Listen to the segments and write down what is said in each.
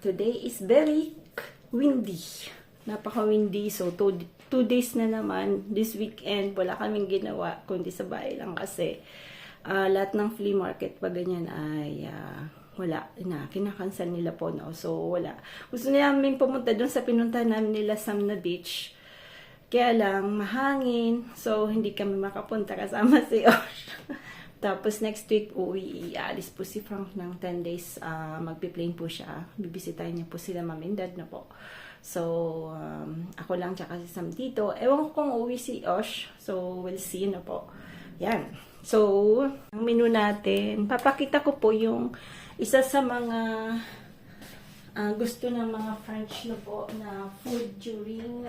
Today is very windy. Napaka-windy. So, two days na naman. This weekend, wala kaming ginawa. Kundi sa bahay lang kasi lahat ng flea market pa ganyan ay wala na. Kinakansel nila po. No? So, wala. Gusto namin pumunta doon sa pinuntahan namin nila Samna Beach. Kaya lang, mahangin. So, hindi kami makapunta kasama si Osh. Tapos, next week, aalis po si Frank ng 10 days. Magpi-plane po siya. Bibisitahin niya po sila mom and dad na po. So, ako lang tsaka si Sam dito. Ewan ko kung uuwi si Osh. So, we'll see na po. Yan. So, ang menu natin, papakita ko po yung isa sa mga gusto ng mga French na po na food during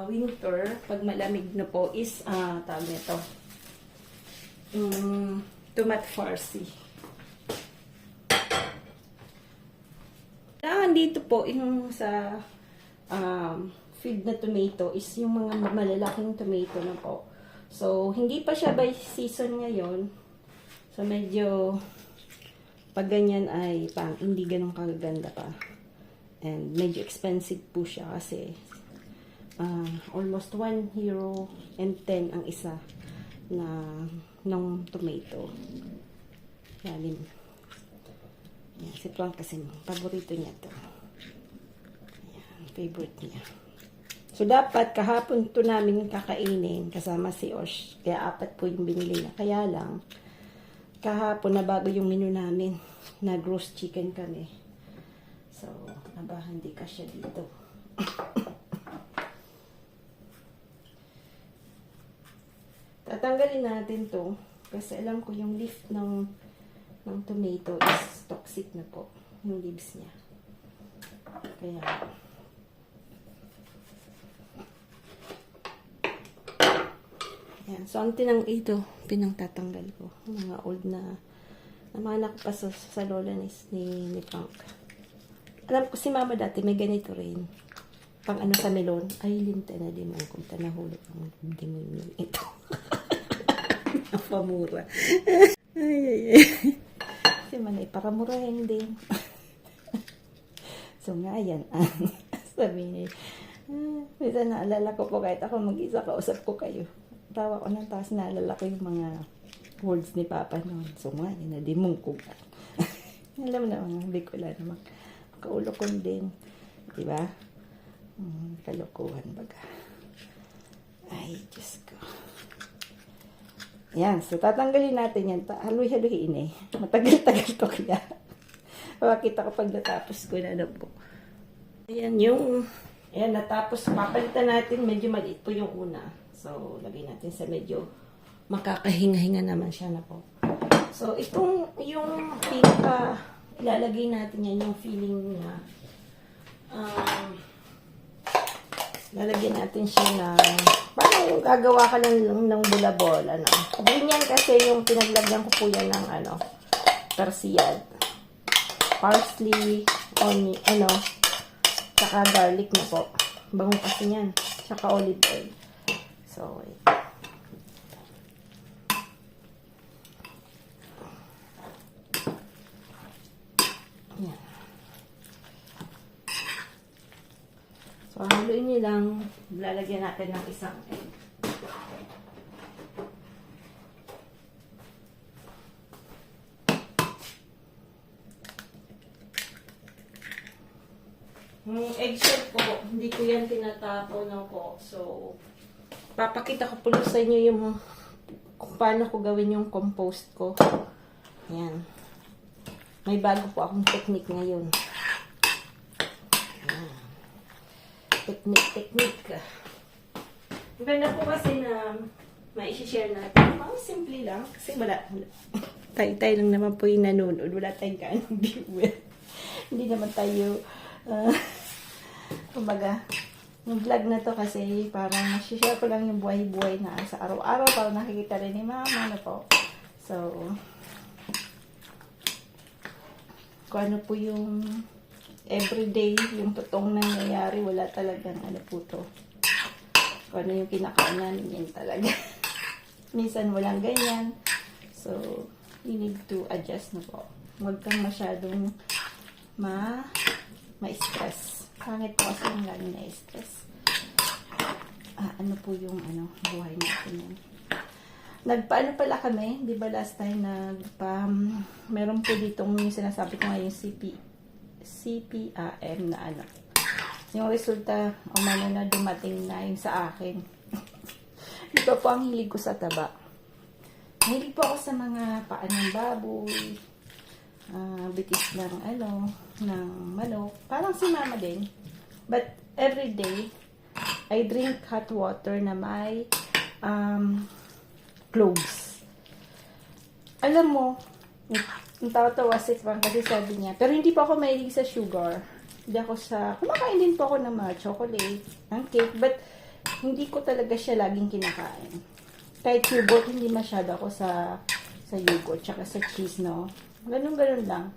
winter, pag malamig na po, is tawag nito tomato farci. Dito po yung sa feed na tomato is yung mga malalaking tomato na po. So, hindi pa siya by season ngayon. So, medyo pag ganyan ay hindi ganun kaganda pa. And medyo expensive po siya kasi almost €1.10 ang isa na ng tomato. Yan. Yan, si Frank kasi paborito niya to. Yan, favorite niya. So, dapat kahapon to namin kakainin kasama si Osh. Kaya 4 po yung binili niya. Kaya lang, kahapon na bago yung menu namin. Na roast chicken kami. So, hindi ka siya dito. Tatanggalin natin to kasi alam ko yung leaf ng tomato is toxic na po. Yung leaves niya. Kaya yan. So, ang tinang ito, pinangtatanggal ko. Mga old na mga pa sa lola ni Frank. Alam ko si mama dati may ganito rin. Pang sa melon. Ay, linta na din mo kung tanahulog ang demon ito. Napamura. Ay. Kasi manay, pakamurahin din. So nga, yan. Sabi niya, minsan naalala ko po kahit ako mag-isa, kausap ko kayo. Tawa ko ng taas, naalala ko yung mga words ni Papa noon. So nga, inadimong ko. Alam na mga Bicol naman. Kaulo ko din. Diba? Kalokohan baga. Ay, Diyos ko. Yan. So, tatanggalin natin yan. Haluy-haluyin eh. Matagal-tagal to kaya. Makakita ko pag natapos ko na po. Ayan yung natapos. Papalitan natin. Medyo maliit po yung una. So, lagay natin sa medyo makakahinga-hinga naman siya na po. So, itong yung pinaka ilalagay natin yan yung feeling na lalagyan natin siya na parang yung gagawa ka lang ng bulabol. Ganyan kasi yung pinaglagyan ko po yan ng persiyad. Parsley, tsaka garlic na po. Bango kasi yan. Tsaka olive oil. So, wait. Yan. So, haluin nyo lang. Lalagyan natin ng isang egg. Yung eggshell ko, hindi ko yan tinatapon ako. So, papakita ko po sa inyo yung kung paano ko gawin yung compost ko. Yan. May bago po akong technique ngayon. Yan. Technique. Maganda po kasi na mai-share natin. Mga simple lang. Kasi wala. Tayo lang naman po yung nanonood. Wala tayong kaanong viewer. Hindi naman tayo kumbaga yung vlog na to kasi parang share ko lang yung buhay-buhay na sa araw-araw para nakikita rin ni mama na po. So, kung ano po yung everyday, yung totoong nangyayari, wala talagang po to. Kung ano yung kinakaanan, yun talaga. Minsan walang ganyan. So, you need to adjust na po. Huwag kang masyadong ma-stress. Pangit po kasi yung lagi na-stress. Ano po yung buhay natin yun. Nagpaano pala kami, di ba last time meron po ditong yung sinasabi ko ngayon CPAM na yung resulta na dumating na yun sa akin. Di ba po ang hilig ko sa taba. Hilig po ako sa mga paa ng baboy, bitis ng ng manok. Parang si mama din. But every day, I drink hot water na may cloves. Alam mo, natawa si Frank kasi sabi niya, pero hindi pa ako mahilig sa sugar. Kumakain din po ako ng mga chocolate, ng cake, but hindi ko talaga siya laging kinakain. Kahit yogurt, hindi masyado ako sa yogurt, tsaka sa cheese, no? Ganun lang.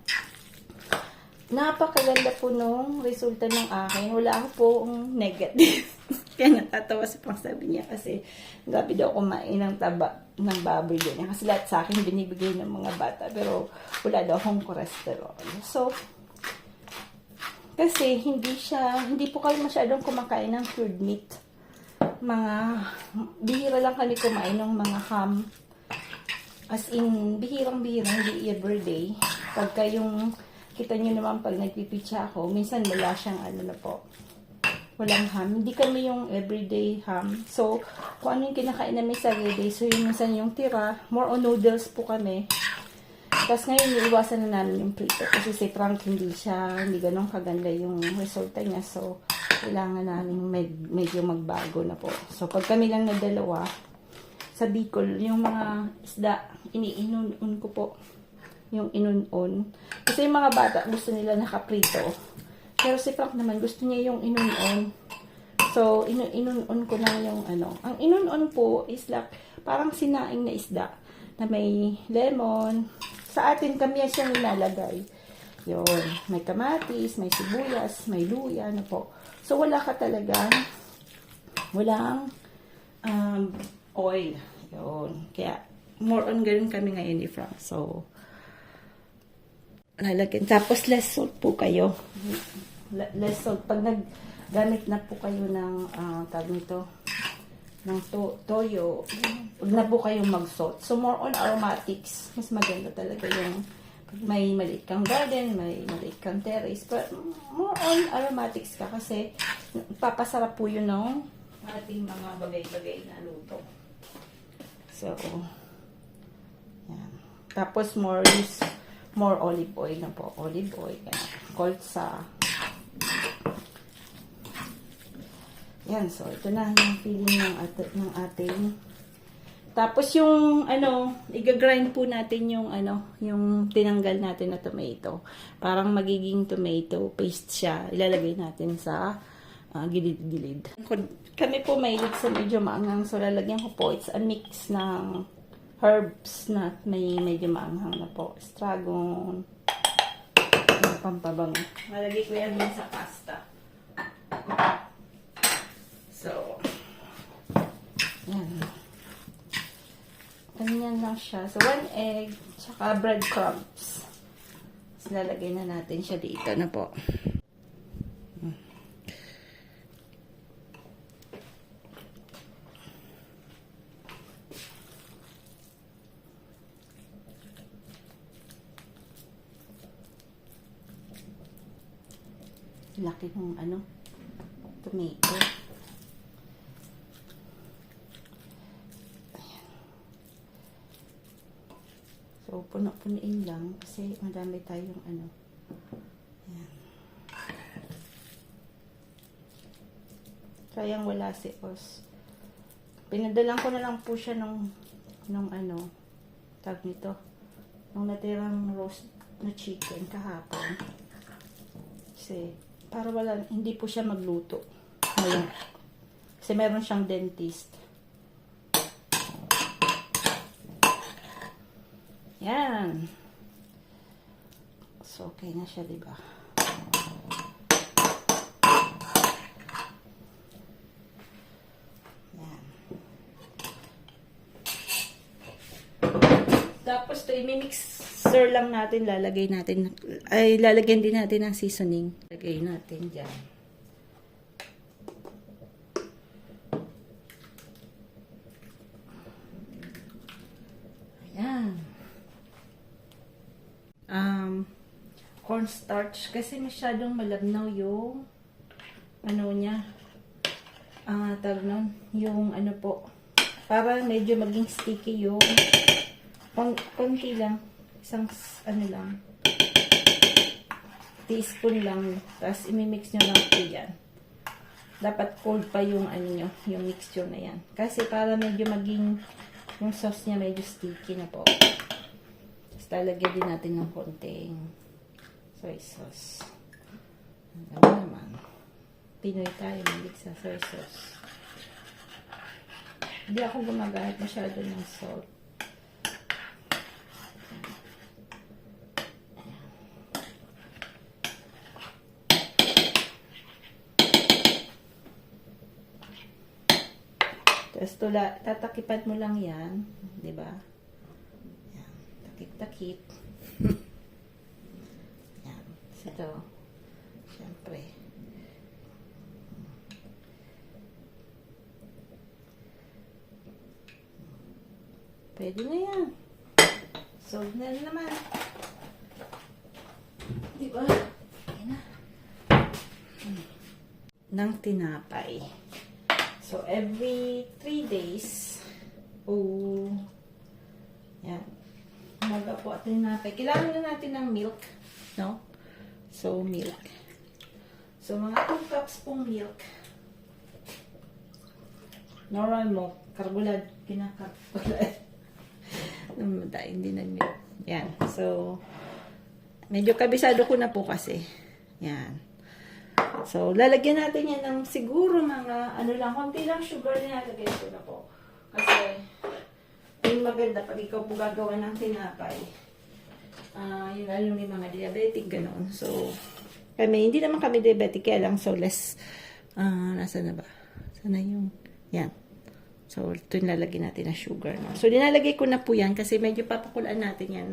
Napakaganda po nung resulta ng akin. Wala ako pong negative. Kaya natatawa si Pang, sabi niya kasi gabi daw kumain ng taba ng baboy din. Kasi lahat sa akin binibigay ng mga bata pero wala daw akong cholesterol. So, kasi hindi po kami masyadong kumakain ng cured meat. Bihira lang kami kumain ng mga ham. As in, bihirang-bihira, hindi everyday. Pagka kita nyo naman pag nagpipitsa ako, minsan wala siyang walang ham. Hindi kami yung everyday ham. So, kung ano yung kinakain namin sa everyday, so yun minsan yung tira, more on noodles po kami. Tapos ngayon, iiwasan na namin yung prito. Kasi si Frank, hindi ganun kaganda yung resulta niya. So, kailangan namin medyo magbago na po. So, pag kami lang na dalawa, sa Bicol, yung mga isda, iniinunon ko po. Yung inunon. Kasi yung mga bata, gusto nila nakaprito. Pero si Frank naman, gusto niya yung inunon. So, inunon ko lang yung Ang inunon po is like, parang sinaing na isda na may lemon. Sa atin, kami siyang nilalagay. Yun. May kamatis, may sibuyas, may luya, po. So, walang oil. Yun. Kaya, more on ganun kami ngayon ni Frank. So, lalagyan. Tapos, less salt po kayo. Less salt. Pag naggamit na po kayo ng ng toyo, huwag na po kayong mag-salt. So, more on aromatics. Mas maganda talaga yung may maliit kang garden, may maliit kang terrace. But more on aromatics ka kasi papasarap po yun ng ating mga bagay-bagay na luto. So, yan. Tapos, more olive oil na po. Olive oil. Colza. Yan. So, ito na yung feeling ng ating. Tapos, yung, i-grind po natin yung, yung tinanggal natin na tomato. Parang magiging tomato paste siya. Ilalagay natin sa gilid-gilid. Kami po mahilig sa medyo maanghang. So, lalagyan ko po. It's a mix ng herbs na may medyo maanghang na po. Estragon. Pampabango. Malagay ko yan din sa pasta. So, yan. Ganyan lang siya. So, 1 egg, tsaka breadcrumbs. So, lalagay na natin siya dito na po. Laki ng tomato. Ayan. So, puno-punuin lang kasi madami tayong Ayan. Sayang wala si Os. Pinadalan ko na lang po siya nung tag nito. Nung natirang roast na chicken kahapon. Kasi para hindi po siya magluto ngayon. Kasi meron siyang dentist. Yan. So, okay na siya, diba? Yan. Tapos, ito, imimix stir lang natin, lalagyan din natin ng seasoning. Lagay natin dyan. Ayan. Cornstarch kasi masyadong malabnaw yung ano niya. Tawag nun, yung ano po. Para medyo maging sticky yung konti lang. Isang ano lang. Teaspoon lang. Tapos imimix nyo lang po yan. Dapat cold pa yung ano nyo, yung mixture na yan. Kasi para medyo maging yung sauce niya medyo sticky na po. Tapos lalagyan din natin ng konting soy sauce. Ano naman. Pinoy tayo, malig sa soy sauce. Hindi ako gumagamit masyado ng salt. Tapos tatakipan mo lang yan. Diba? Yan. Takip-takip. Yan. Ito. Siyempre. Pwede na yan. Solve na naman. Diba? Ayan na. Ng tinapay. So, every 3 days, yan. Umaga po at tinapay. Kailangan na natin ng milk, no? So, milk. So, mga 2 cups pong milk. Normal milk. Karbulad. Kinakarbulad. Hindi nag-milk. Yan. So, medyo kabisado ko na po kasi. Yan. So, lalagyan natin yan ng siguro mga, ano lang, konti lang sugar na lalagyan ko na po. Kasi, yung maganda pag ikaw po gagawa ng tinapay. Yun lalo may mga diabetic, gano'n. So, hindi naman kami diabetic, kaya lang, so less, nasa na ba? Sana yung, yan. So, ito yung lalagyan natin na sugar. No? So, dinalagay ko na po yan kasi medyo papakulaan natin yan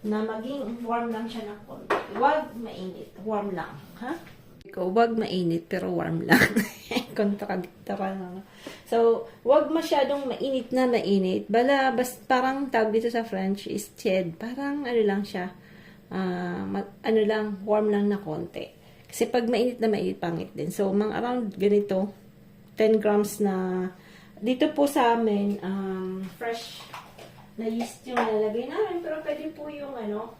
na maging warm lang siya ng konti. Huwag mainit. Warm lang. Ha? Huwag mainit pero warm lang. Kontradiktora na. So, huwag masyadong mainit na mainit. Parang tawag dito sa French is tiède. Parang ano lang siya. Warm lang na konti. Kasi pag mainit na mainit, pangit din. So, mga around ganito, 10 grams na. Dito po sa amin, fresh na yeast yung lalagay namin. Pero pwede po yung,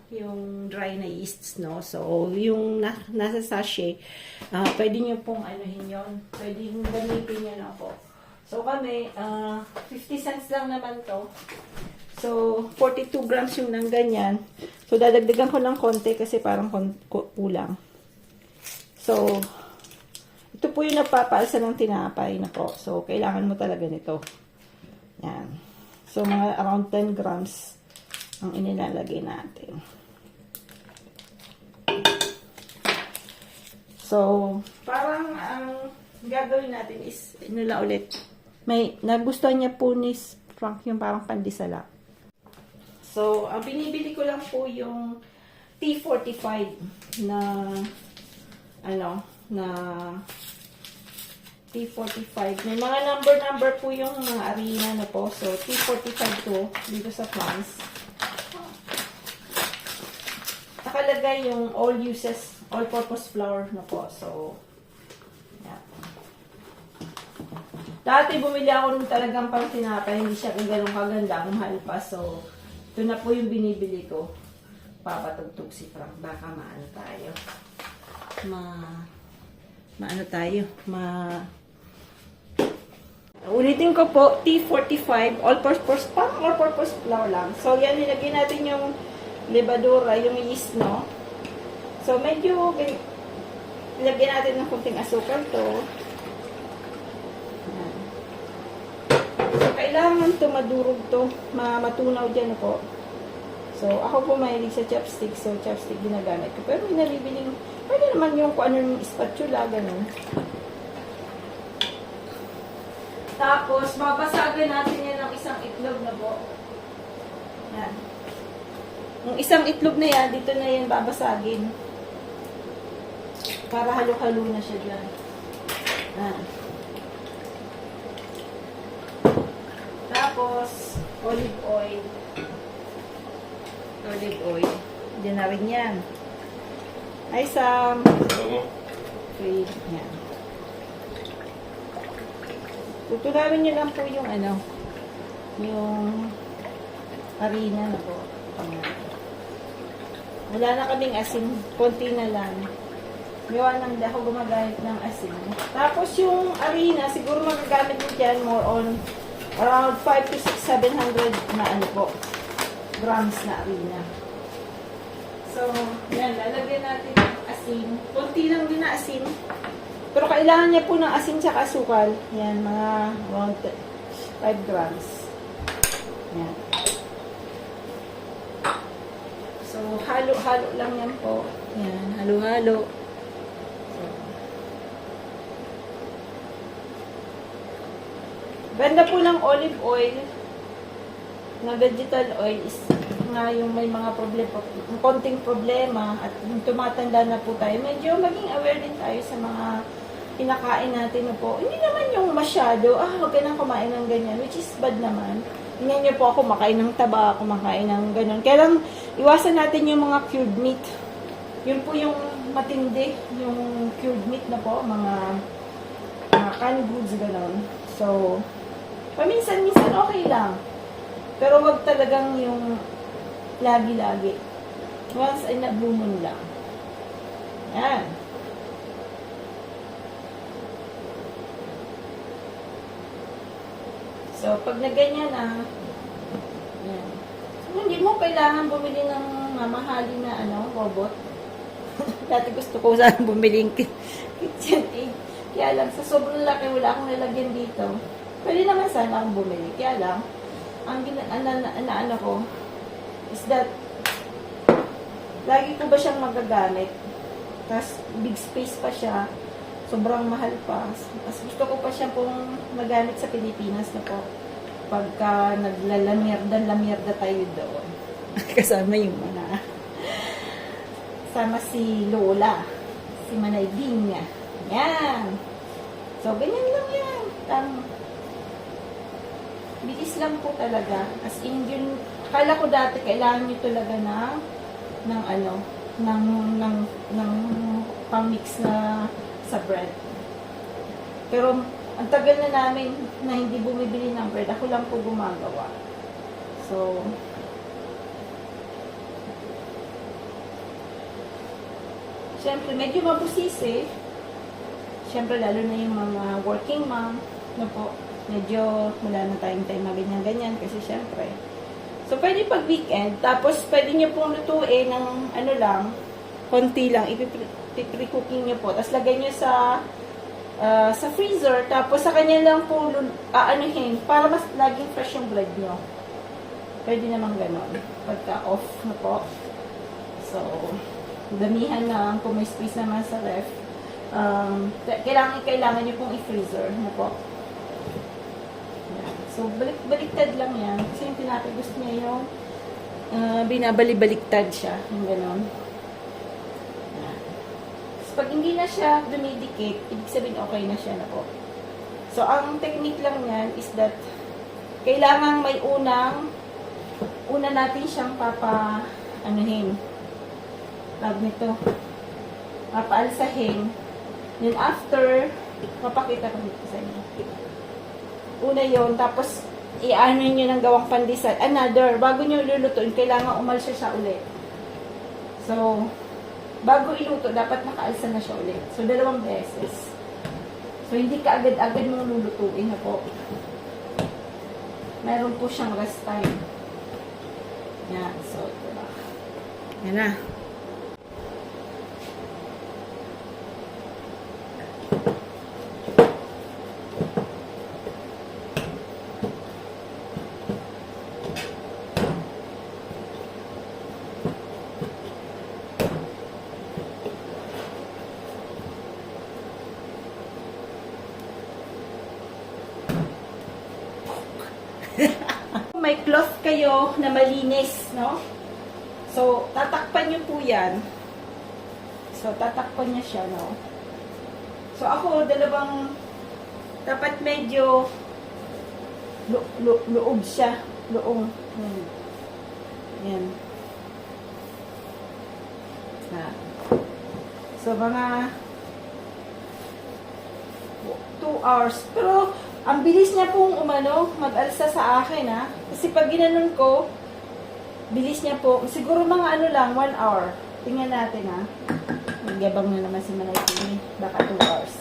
yung dry na yeasts, no? So, yung nasa sachet, pwede nyo pong anuhin yun. Pwede yung gamitin nyo na po. So, kami, 50 cents lang naman to. So, 42 grams yung nang ganyan. So, dadagdagan ko ng konti kasi parang kulang. So, ito po yung nagpapaalsa ng tinapay na po. So, kailangan mo talaga nito. Yan. So, mga around 10 grams ang inilalagay natin. So, parang ang gagawin natin is, nila ulit. Nagustuhan niya po ni Frank yung parang pandesala. So, ang binibili ko lang po yung T45 na T45. May mga number po yung mga arena na po. So, T45 to dito sa France. Nakalagay yung all-purpose flour na po. So, yeah. Dati bumili ako nung talagang pang tinapay. Hindi siya ganun kaganda. Ang mahal pa. So, ito na po yung binibili ko. Papatugtog si Frank. Baka maano tayo. Ulitin ko po, T45, all-purpose flour lang. So, yan, nilagay natin yung levadura, yung yeast, no? So, medyo, nilagyan natin ng kunting asukal to. Yan. So, kailangan to madurog to, matunaw dyan po. So, ako po mahilig sa chopstick, so chopstick ginagamit ko. Pero may nalibiling, pwede naman yung kung ano yung spatula, ganun. Tapos, babasagan natin yan ng isang itlog na po. Yan. Yung isang itlog na yan, dito na yan babasagin. Para halo-halo na siya dyan. Ah. Tapos, olive oil. Olive oil. Diyan na rin yan. Ay, Sam. Okay, yan. Tutulawin nyo lang po yung ano, yung harina na po. Wala na kaming asin. Konti na lang. Gawa lang ako gumagamit ng asin. Tapos yung harina, siguro magagamit nyo dyan more on around 5 to 6, 700 na ano po, grams na harina. So, yan, lalagyan natin ng asin. Konti lang din na asin. Pero kailangan niya po ng asin tsaka asukal. Yan, mga around 5 grams. Yan. So, halo-halo lang yan po. Yan, halo-halo. So, ganda po ng olive oil na vegetal oil is nga yung may mga problema, konting problema at yung tumatanda na po tayo, medyo maging aware din tayo sa mga kinakain natin na po. Hindi naman yung masyado, huwag ka nang kumain ng ganyan, which is bad naman. Tingnan niyo po ako, makain ng taba, kumakain ng ganun. Kaya lang, iwasan natin yung mga cured meat. Yun po yung matindi, yung cured meat na po, mga canned goods, ganun. So, paminsan-minsan okay lang. Pero wag talagang yung lagi-lagi. Once ay nablumun lang. Yan. So, pag na ganyan na, yan. So, hindi mo kailangan bumili ng mamahalin na robot. Dati gusto ko sana bumili ng KitchenAid. Kaya lang, sa sobrang laki, wala akong nalagyan dito. Pwede naman sana akong bumili. Kaya lang, ang ano ko, is that, lagi ko ba siyang magagamit? Tapos, big space pa siya. Sobrang mahal pa. Mas gusto ko pa siya pong magamit sa Pilipinas na po. Pagka naglalamierda tayo doon. Kasama yung mga kasama si Lola. Si Manay Ding. Yan. So, ganyan lang yan. Bilis lang po talaga. As in, yun, kala ko dati, kailangan nyo talaga ng pang-mix na sa bread. Pero, ang tagal na namin na hindi bumibili ng bread. Ako lang po gumagawa. So, syempre, medyo mabusisi. Syempre, lalo na yung mga working mom, po, medyo wala na tayong time na ganyan-ganyan kasi syempre. So, pwede pag weekend, tapos pwede nyo pong lutuin ng konti lang, ipre-cooking nyo po. Tapos lagay nyo sa freezer, tapos sa kanya lang po aanuhin para mas laging fresh yung bread nyo. Pwede naman ganon. Pagka off na po. So, damihan lang kung may space naman sa ref. Kailangan nyo pong i-freezer na po. Yan. So, baliktad lang yan. Kasi yung tinatay gusto niya yung binabali-baliktad siya. Yung ganon. Yan. So, pag hindi na siya dumidikit, ibig sabihin okay na siya na po. So, ang technique lang yan is that kailangan may una natin siyang papaanuhin. Tawag nito. Papaalsahin. Then after, mapakita ko dito sa inyo. Una yon, tapos i-ano nyo ng gawang pandesal. Another, bago nyo lulutuin, kailangan umalsa siya ulit. So, bago iluto, dapat nakaalsa na siya ulit. So, 2 beses. So, hindi ka agad-agad mong lulutuin na po. Meron po siyang rest time. Yan. So, ito na. Yan na. May cloth kayo na malinis, no? So, tatakpan nyo po yan. So, tatakpan niya siya, no? So, ako, dapat medyo loob siya. Loob. Yan. So, mga 2 hours. Pero, ang bilis niya pong mag-alsa sa akin, ha? Kasi pag ginanon ko, bilis niya po. Siguro mga 1 hour. Tingnan natin, ha? Nagyabang na naman si Manay Tini. Baka 2 hours.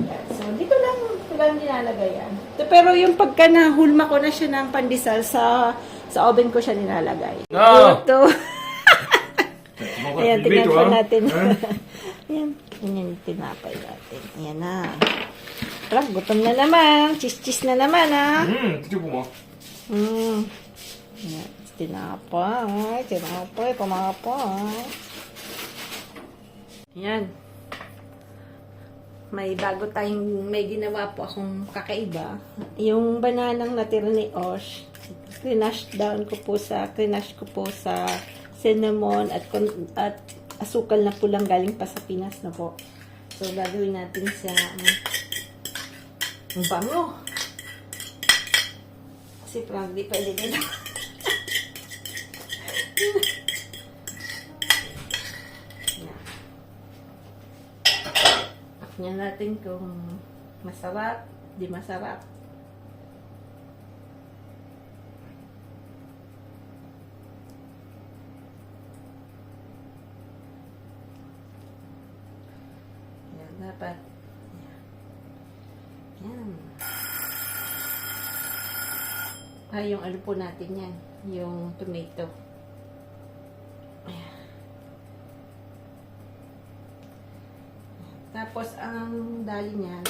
Yan. So, dito lang nilalagay yan. Pero yung pagka nahulma ko na siya ng pandesal, sa oven ko siya nilalagay. No! Ito. Ayan, tingnan po natin. Ayan, ganyan yung tinapay natin. Ayan na. Tara, gutom na naman. Cheese na naman, ha? Tiyo po mo. Ayan, tinapay, pumapay. Ayan. May ginawa po akong kakaiba. Yung bananang natira ni Osh, crinash ko po sa cinnamon at asukal na po lang galing pa sa Pinas na po. So, gagawin natin sa bango. Kasi parang di pwede din. Tingnan natin kung masarap, di masarap. Yan, dapat. Yan. Yung ano po natin yan, yung tomato. Tapos, ang dali niyan,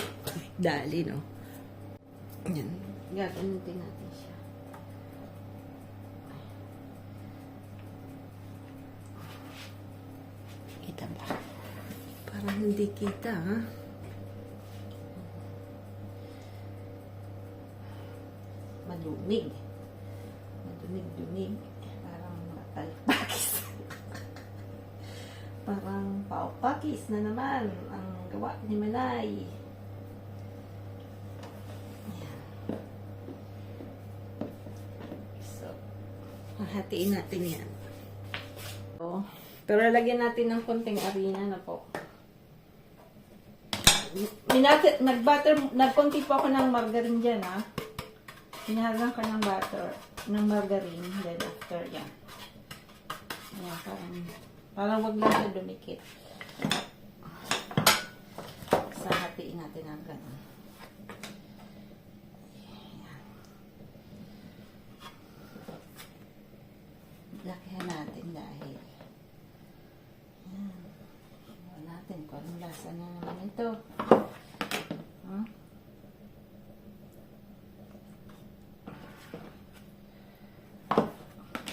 dali, no? Yan. Gagamitin natin siya. Kita ba? Parang hindi kita, ha? Madumig. Madumig-dumig. Parang matalpakis. Parang paupakis na naman ang gawa ni Manay. Ayan. So, hahatiin natin yan. So, pero lagyan natin ng konting harina na po. Nagkonti po ako ng margarine dyan, ha. Hinahalang ka ng margarine, then after yan. Ayan, parang wag lang siya dumikit. So, hatiin natin ang ganun. Lakihan natin dahil tingnan natin kung anong lasa na naman ito.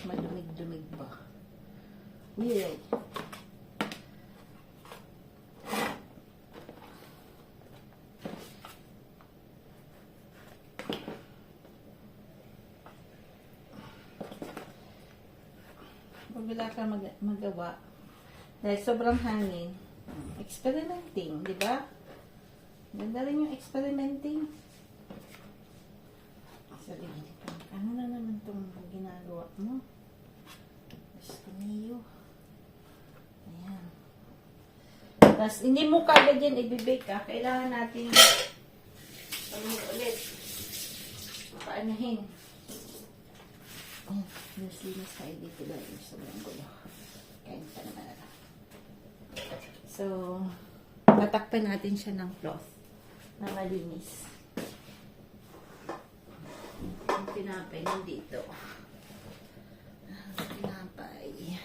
Madumig-dumig ba? Yeah. Wala ka magawa. Dahil sobrang hangin. Experimenting, di ba? Ganda rin yung experimenting. Sabihin ko, ano na naman itong ginagawa mo? Gusto niyo. Ayan. Tapos, hindi mo kagad yan i-bake, ha? Kailangan natin ulit. Paanahin. Ayan. Linis tayo dito dahil sobrang gulo. Kain pa naman na. So, tatakpan natin siya ng cloth na malinis. Ang tinapay nandito. Tinapay.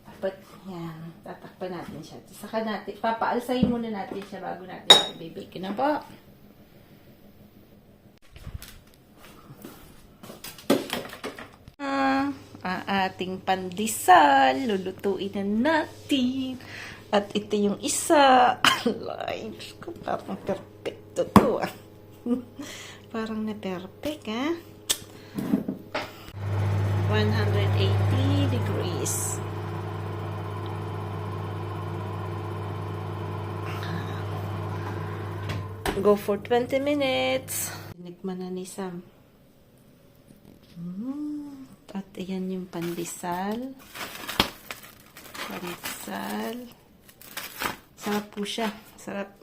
Dapat, yan. Tatakpan natin siya. Saka natin, papaalsahin muna natin siya bago natin i-bake na po. Ating pandesal, lulutuin na natin. At ito yung isa. Alay, ko, parang perfecto to. Parang na perfect, ha? 180 degrees. Go for 20 minutes. Tinikman na ni Sam. At ayan yung pandesal. Pandesal. Sarap po siya. Sarap.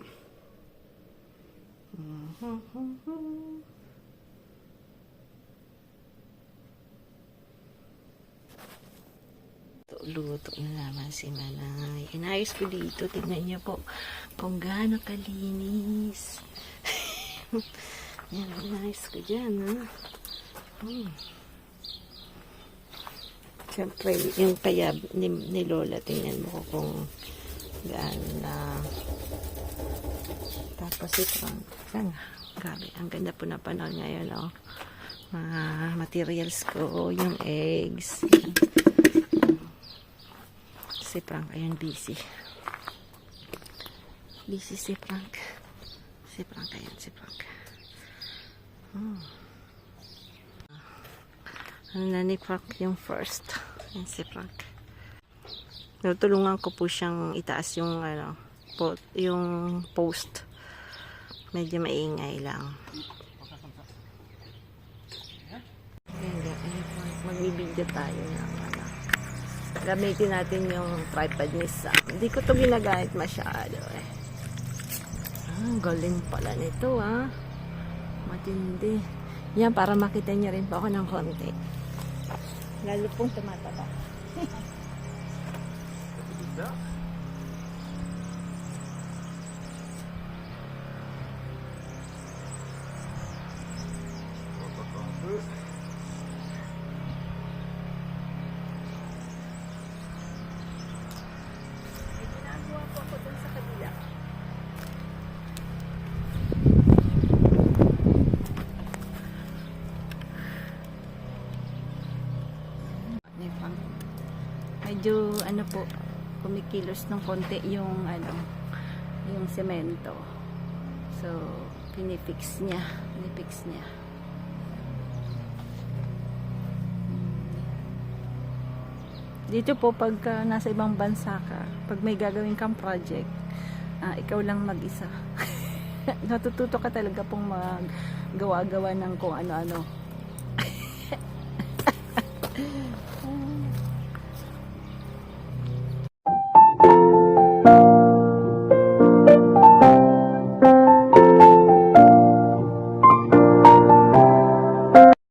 Luto na naman si Manay. Inayos ko dito. Tignan niyo po kung gaano kalinis. Yan, inayos ko dyan, ha. Siyempre, yung kaya ni Lola, tingnan mo ko kung gaano na. Tapos ito, grabe, ang ganda po na panahon ngayon, oh. Mga materials ko, yung eggs. Yan. Si Frank, ayun, busy. Busy si Frank. Si Frank, ayun, si Frank. Ano na ni Frank yung first. Ayun, si Frank. Tutulungan ko po siyang itaas yung, yung post. Medyo maingay lang. Magbibideo tayo ng gamitin natin yung tripod ni Sam. Hindi ko to ginagamit masyado eh. Ang galing pala nito, ha. Matindi. Yan, para makita niyo rin po ako ng konti. Lalo pong tumataba. Medyo po, kumikilos ng konti yung yung semento. So pinifix niya. Dito po pag nasa ibang bansa ka, pag may gagawin kang project, ikaw lang mag-isa. Natututo ka talaga pong magawa-gawa ng kung ano-ano.